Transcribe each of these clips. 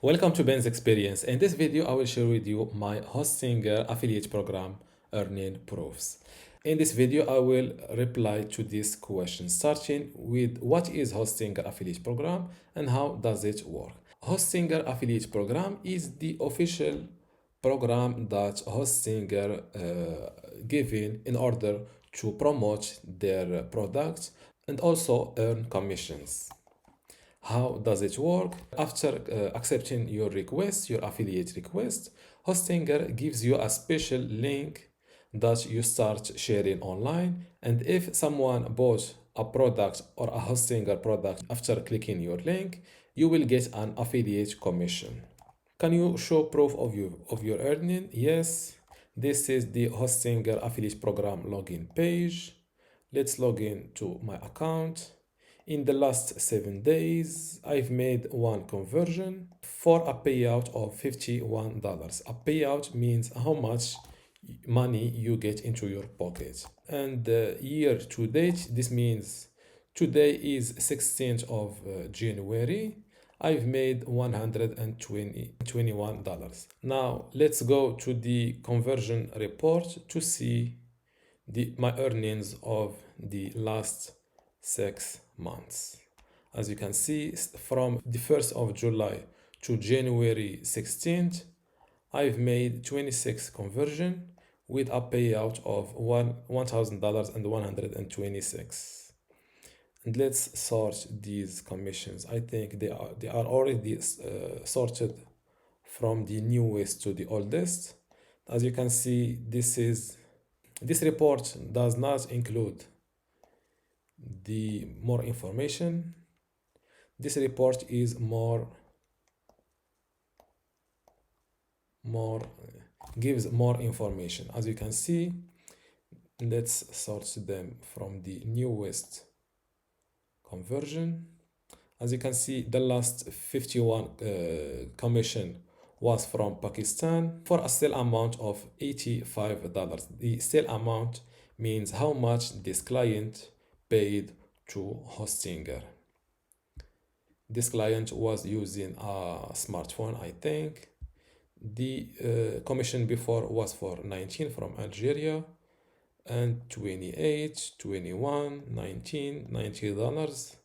Welcome to Ben's Experience. In this video, I will share with you my Hostinger affiliate program earning proofs. In this video, I will reply to this question, starting with what is Hostinger affiliate program and how does it work. Hostinger affiliate program is the official program that Hostinger given in order to promote their products and also earn commissions. How does it work? After accepting your request, your affiliate request, Hostinger gives you a special link that you start sharing online. And if someone bought a product or a Hostinger product after clicking your link, you will get an affiliate commission. Can you show proof of your earning? Yes. This is the Hostinger affiliate program login page. Let's log in to my account. In the last 7 days, I've made one conversion for a payout of $51. A payout means how much money you get into your pocket. And year to date, this means today is 16th of January. I've made $121. Now let's go to the conversion report to see my earnings of the last 6 months. As you can see, from the 1st of July to January 16th, I've made 26 conversion with a payout of $1,126. And let's sort these commissions. I think they are already sorted from the newest to the oldest. As you can see, this report does not include the more information. This report is gives more information. As you can see, let's sort them from the newest conversion. As you can see, the last 51 commission was from Pakistan for a sale amount of $85. The sale amount means how much this client paid to Hostinger. This client was using a smartphone, I think. The commission before was for 19 from Algeria and 28, 21, 19, $90,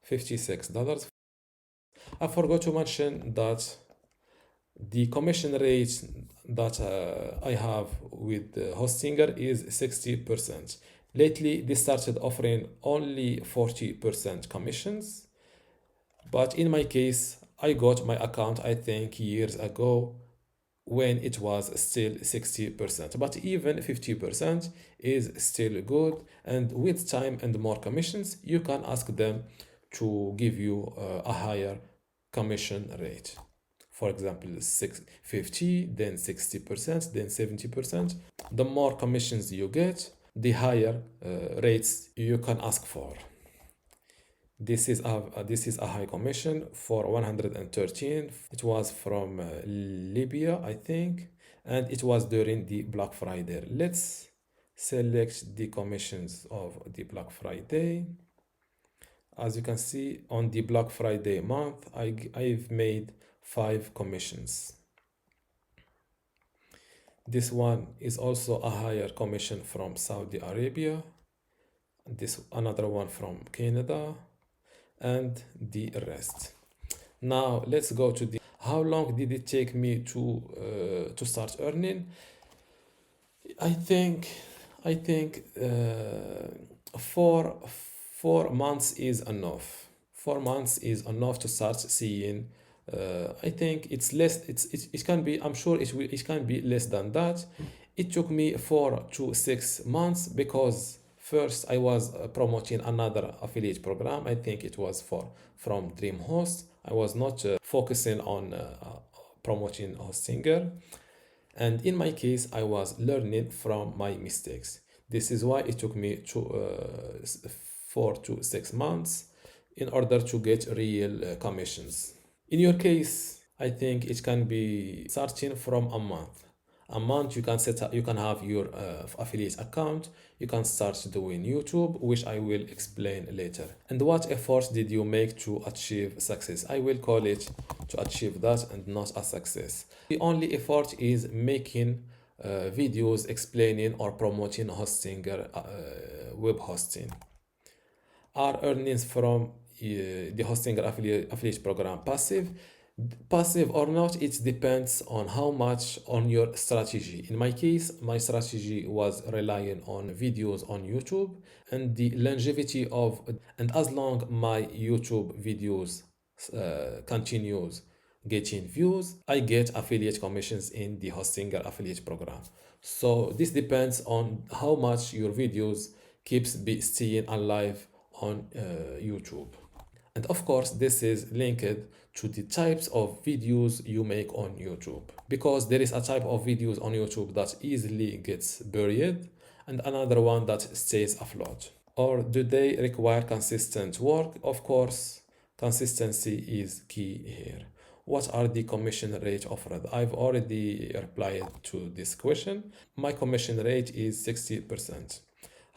$56. I forgot to mention that the commission rate that I have with Hostinger is 60%. Lately, they started offering only 40% commissions. But in my case, I got my account, I think, years ago when it was still 60%. But even 50% is still good. And with time and more commissions, you can ask them to give you a higher commission rate. For example, 50, then 60%, then 70%. The more commissions you get, the higher rates you can ask for. This is a high commission for 113. It was from Libya, I think, and it was during the Black Friday. Let's select the commissions of the Black Friday. As you can see, on the Black Friday month, I've made 5 commissions. This one is also a higher commission from Saudi Arabia. This another one from Canada, and the rest. Now let's go to the how long did it take me to start earning. I think 4 months is enough. 4 months is enough to start seeing. I think it's less. It can be. I'm sure it can be less than that. It took me 4 to 6 months because first I was promoting another affiliate program. I think it was from DreamHost. I was not focusing on promoting Hostinger. And in my case, I was learning from my mistakes. This is why it took me 4 to 6 months in order to get real commissions. In your case, I think it can be starting from a month. a month. You can set up, you can have your affiliate account. You can start doing YouTube, which I will explain later. And what efforts did you make to achieve success? I will call it to achieve that and not a success. The only effort is making videos explaining or promoting hosting, web hosting. Are earnings from the hosting affiliate program passive? Passive or not, it depends on how much on your strategy. In my case, my strategy was relying on videos on YouTube and the longevity of, and as long my YouTube videos continues getting views, I get affiliate commissions in the hosting affiliate program. So this depends on how much your videos keeps be staying alive on YouTube. And of course, this is linked to the types of videos you make on YouTube, because there is a type of videos on YouTube that easily gets buried and another one that stays afloat. Or do they require consistent work? Of course, consistency is key here. What are the commission rate offered? I've already replied to this question. My commission rate is 60%.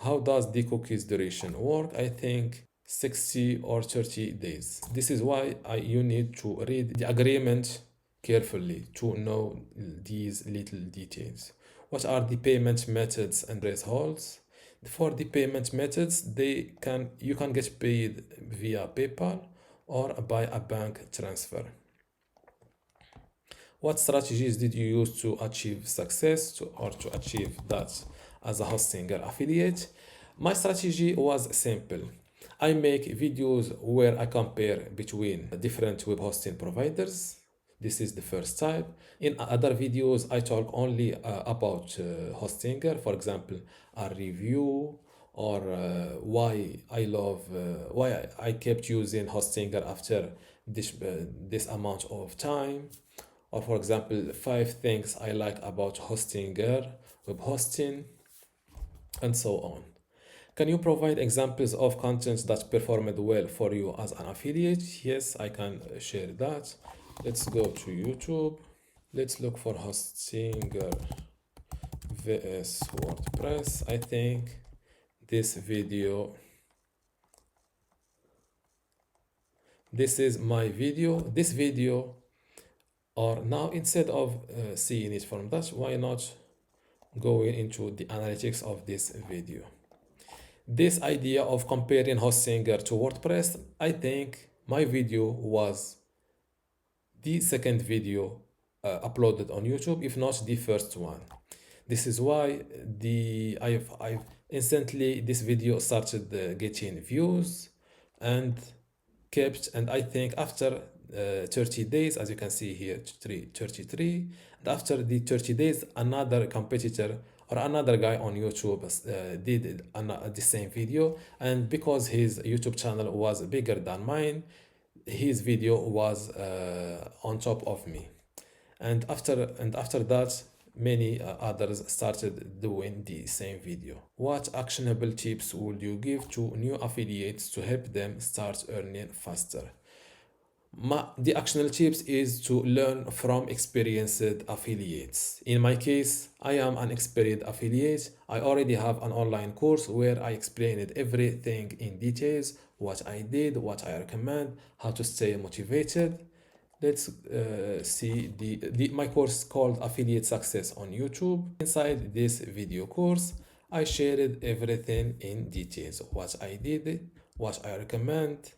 How does the cookies duration work? I think 60 or 30 days. This is why you need to read the agreement carefully to know these little details. What are the payment methods and thresholds? For the payment methods, you can get paid via PayPal or by a bank transfer. What strategies did you use to achieve success or to achieve that as a hosting affiliate? My strategy was simple. I make videos where I compare between different web hosting providers. This is the first type. In other videos, I talk only about Hostinger, for example, a review or why I kept using Hostinger after this amount of time, or for example, 5 things I like about Hostinger, web hosting, and so on. Can you provide examples of content that performed well for you as an affiliate? Yes, I can share that. Let's go to YouTube. Let's look for Hostinger vs WordPress. I think this video, this is my video. This video, or now instead of seeing it from that, why not going into the analytics of this video? This idea of comparing Hostinger to WordPress, I think my video was the second video uploaded on YouTube, if not the first one. This is why I've instantly this video started getting views and kept, and I think after 30 days, as you can see here, 33, and after the 30 days, another competitor or another guy on YouTube did the same video, and because his YouTube channel was bigger than mine, his video was on top of me. And after that, many others started doing the same video. What actionable tips would you give to new affiliates to help them start earning faster? The actionable tips is to learn from experienced affiliates. In my case, I am an experienced affiliate. I already have an online course where I explained everything in details, what I did, what I recommend, how to stay motivated. Let's see my course called Affiliate Success on YouTube. Inside this video course, I shared everything in details, what I did, what I recommend.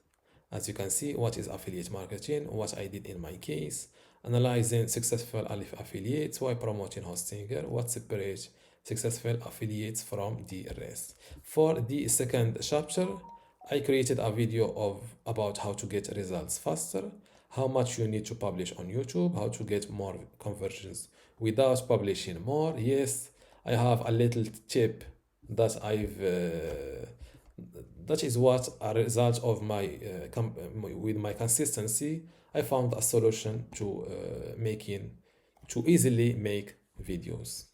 As you can see, what is affiliate marketing, what I did in my case, analyzing successful affiliates while promoting Hostinger, what separates successful affiliates from the rest. For the second chapter, I created a video about how to get results faster, how much you need to publish on YouTube, how to get more conversions without publishing more. Yes, I have a little tip that that is what a result of my with my consistency, I found a solution to to easily make videos.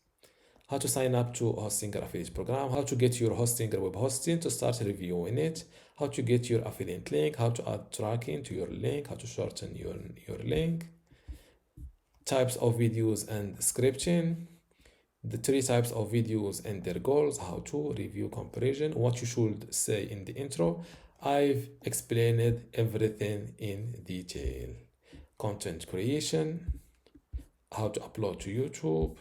How to sign up to Hostinger affiliate program, how to get your Hostinger web hosting to start reviewing it, how to get your affiliate link, how to add tracking to your link, how to shorten your link, types of videos and scripting, the three types of videos and their goals, how to review comparison, what you should say in the intro. I've explained everything in detail. Content creation, how to upload to YouTube,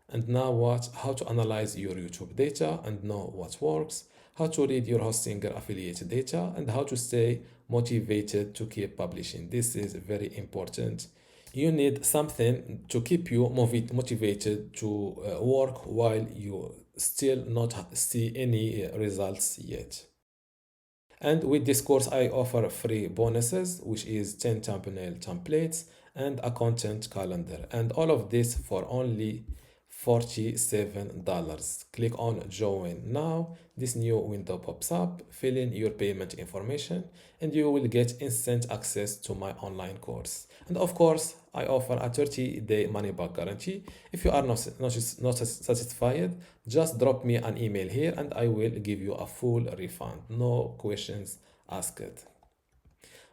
and now what? How to analyze your YouTube data and know what works, how to read your Hostinger affiliate data, and how to stay motivated to keep publishing. This is very important. You need something to keep you motivated to work while you still not see any results yet. And with this course, I offer free bonuses, which is 10 thumbnail templates and a content calendar. And all of this for only $47. Click on join now. This new window pops up. Fill in your payment information and you will get instant access to my online course. And of course, I offer a 30-day money back guarantee. If you are not satisfied, just drop me an email here and I will give you a full refund. No questions asked.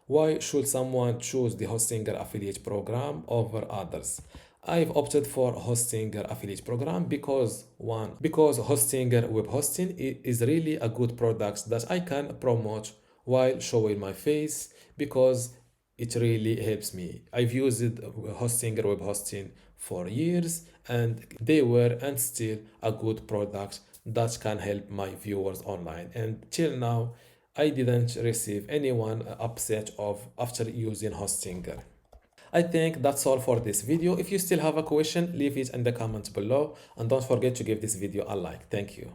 Why should someone choose the Hostinger affiliate program over others? I've opted for Hostinger affiliate program because Hostinger web hosting is really a good product that I can promote while showing my face because it really helps me. I've used Hostinger web hosting for years and they were and still a good product that can help my viewers online. And till now, I didn't receive anyone upset of after using Hostinger. I think that's all for this video. If you still have a question, leave it in the comments below and don't forget to give this video a like. Thank you.